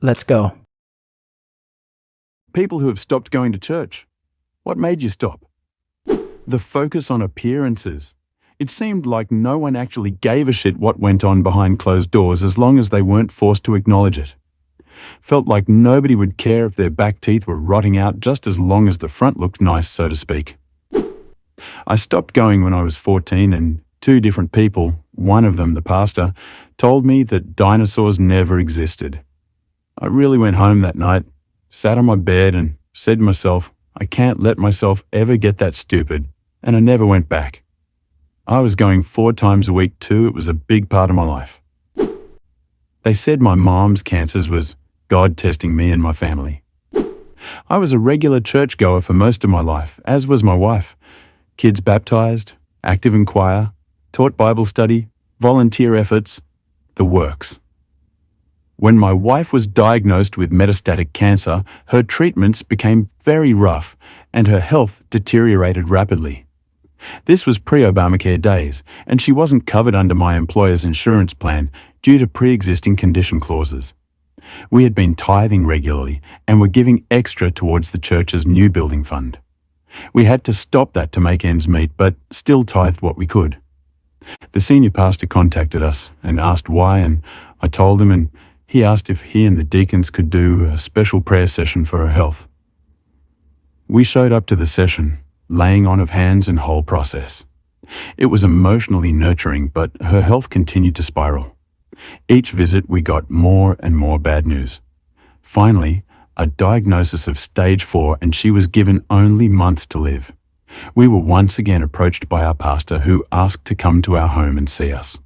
Let's go. People who have stopped going to church. What made you stop? The focus on appearances. It seemed like no one actually gave a shit what went on behind closed doors as long as they weren't forced to acknowledge it. Felt like nobody would care if their back teeth were rotting out just as long as the front looked nice, so to speak. I stopped going when I was 14 and two different people, one of them the pastor, told me that dinosaurs never existed. I really went home that night, sat on my bed and said to myself, I can't let myself ever get that stupid, and I never went back. I was going 4 times a week too. It was a big part of my life. They said my mom's cancers was God testing me and my family. I was a regular churchgoer for most of my life, as was my wife. Kids baptized, active in choir, taught Bible study, volunteer efforts, the works. When my wife was diagnosed with metastatic cancer, her treatments became very rough and her health deteriorated rapidly. This was pre-Obamacare days, and she wasn't covered under my employer's insurance plan due to pre-existing condition clauses. We had been tithing regularly and were giving extra towards the church's new building fund. We had to stop that to make ends meet, but still tithed what we could. The senior pastor contacted us and asked why, and I told him, and he asked if he and the deacons could do a special prayer session for her health. We showed up to the session, laying on of hands and whole process. It was emotionally nurturing, but her health continued to spiral. Each visit we got more and more bad news. Finally, a diagnosis of stage 4, and she was given only months to live. We were once again approached by our pastor, who asked to come to our home and see us.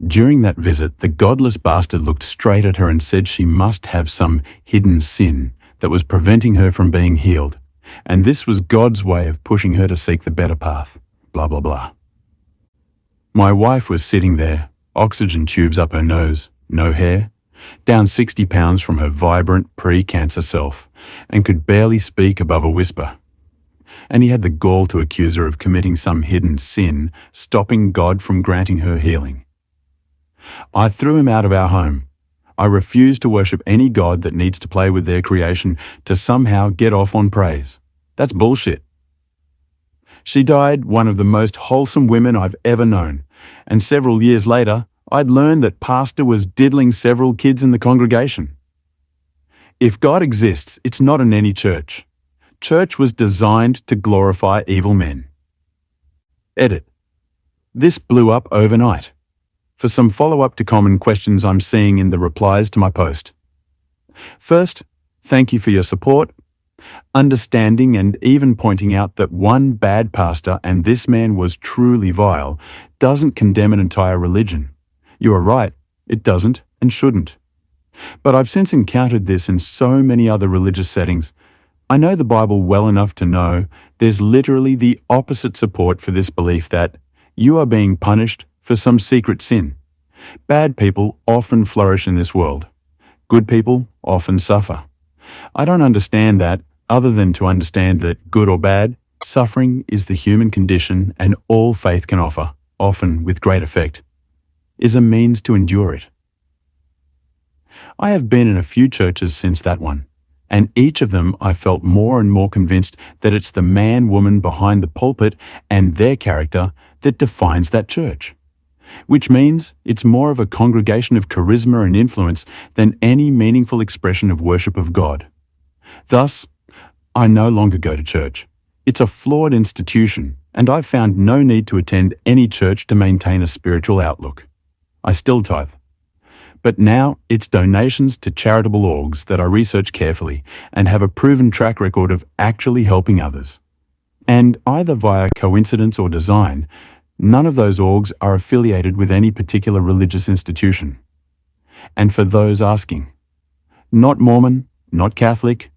During that visit, the godless bastard looked straight at her and said she must have some hidden sin that was preventing her from being healed, and this was God's way of pushing her to seek the better path, blah, blah, blah. My wife was sitting there, oxygen tubes up her nose, no hair, down 60 pounds from her vibrant pre-cancer self, and could barely speak above a whisper. And he had the gall to accuse her of committing some hidden sin, stopping God from granting her healing. I threw him out of our home. I refuse to worship any god that needs to play with their creation to somehow get off on praise. That's bullshit. She died one of the most wholesome women I've ever known, and several years later, I'd learned that pastor was diddling several kids in the congregation. If God exists, it's not in any church. Church was designed to glorify evil men. Edit. This blew up overnight. For some follow-up to common questions I'm seeing in the replies to my post. First, thank you for your support, understanding and even pointing out that one bad pastor, and this man was truly vile, doesn't condemn an entire religion. You are right, it doesn't and shouldn't. But I've since encountered this in so many other religious settings. I know the Bible well enough to know there's literally the opposite support for this belief that you are being punished for some secret sin. Bad people often flourish in this world. Good people often suffer. I don't understand that, other than to understand that, good or bad, suffering is the human condition, and all faith can offer, often with great effect, is a means to endure it. I have been in a few churches since that one, and each of them I felt more and more convinced that it's the man-woman behind the pulpit and their character that defines that church. Which means it's more of a congregation of charisma and influence than any meaningful expression of worship of God. Thus, I no longer go to church. It's a flawed institution, and I've found no need to attend any church to maintain a spiritual outlook. I still tithe. But now it's donations to charitable orgs that I research carefully and have a proven track record of actually helping others. And either via coincidence or design, none of those orgs are affiliated with any particular religious institution. And for those asking, not Mormon, not Catholic,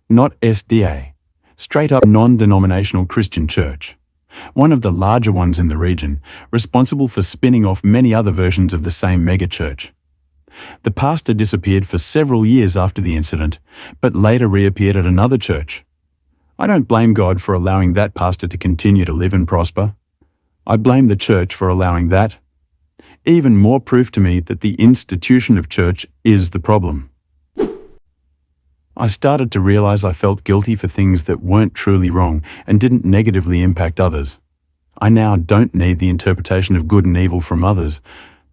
not SDA, straight up non-denominational Christian church, one of the larger ones in the region, responsible for spinning off many other versions of the same megachurch. The pastor disappeared for several years after the incident, but later reappeared at another church. I don't blame God for allowing that pastor to continue to live and prosper. I blame the church for allowing that. Even more proof to me that the institution of church is the problem, I started to realize I felt guilty for things that weren't truly wrong and didn't negatively impact others. I now don't need the interpretation of good and evil from others.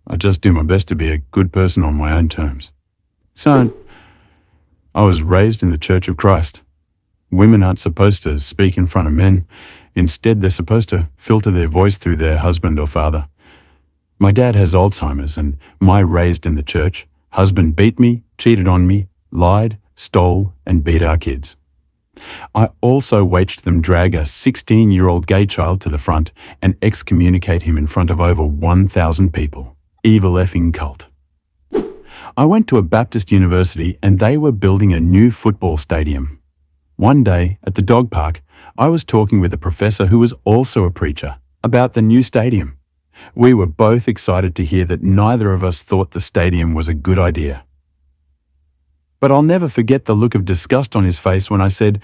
I just do my best to be a good person on my own terms. So, I was raised in the Church of Christ. Women aren't supposed to speak in front of men. Instead, they're supposed to filter their voice through their husband or father. My dad has Alzheimer's, and my raised in the church husband beat me, cheated on me, lied, stole, and beat our kids. I also watched them drag a 16-year-old gay child to the front and excommunicate him in front of over 1,000 people. Evil effing cult. I went to a Baptist university and they were building a new football stadium. One day, at the dog park, I was talking with a professor who was also a preacher about the new stadium. We were both excited to hear that neither of us thought the stadium was a good idea. But I'll never forget the look of disgust on his face when I said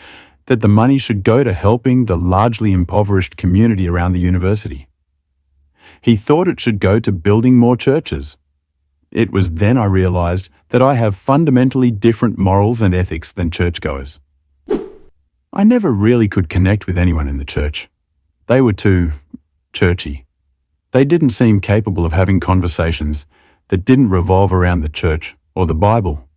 that the money should go to helping the largely impoverished community around the university. He thought it should go to building more churches. It was then I realized that I have fundamentally different morals and ethics than churchgoers. I never really could connect with anyone in the church. They were too churchy. They didn't seem capable of having conversations that didn't revolve around the church or the Bible.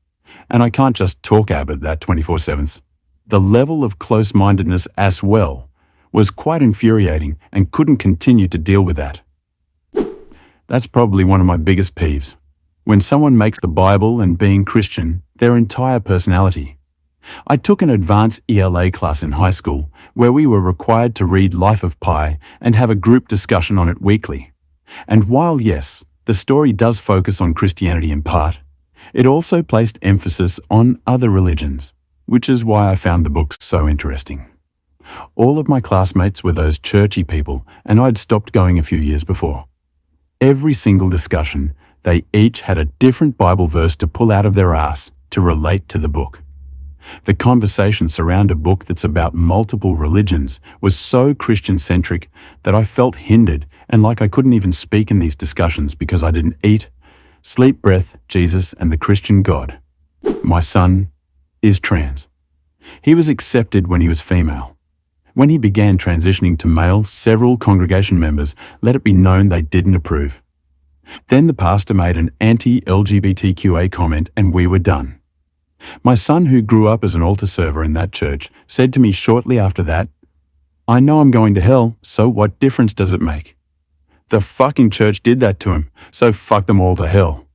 And I can't just talk about that 24/7. The level of close-mindedness as well was quite infuriating and couldn't continue to deal with that. That's probably one of my biggest peeves. When someone makes the Bible and being Christian their entire personality. I took an advanced ELA class in high school where we were required to read Life of Pi and have a group discussion on it weekly. And while yes, the story does focus on Christianity in part, it also placed emphasis on other religions, which is why I found the book so interesting. All of my classmates were those churchy people, and I'd stopped going a few years before. Every single discussion, they each had a different Bible verse to pull out of their ass to relate to the book. The conversations around a book that's about multiple religions was so Christian-centric that I felt hindered and like I couldn't even speak in these discussions because I didn't eat, sleep, breath, Jesus, and the Christian God. My son is trans. He was accepted when he was female. When he began transitioning to male, several congregation members let it be known they didn't approve. Then the pastor made an anti-LGBTQA comment and we were done. My son, who grew up as an altar server in that church, said to me shortly after that, "I know I'm going to hell, so what difference does it make? The fucking church did that to him, so fuck them all to hell."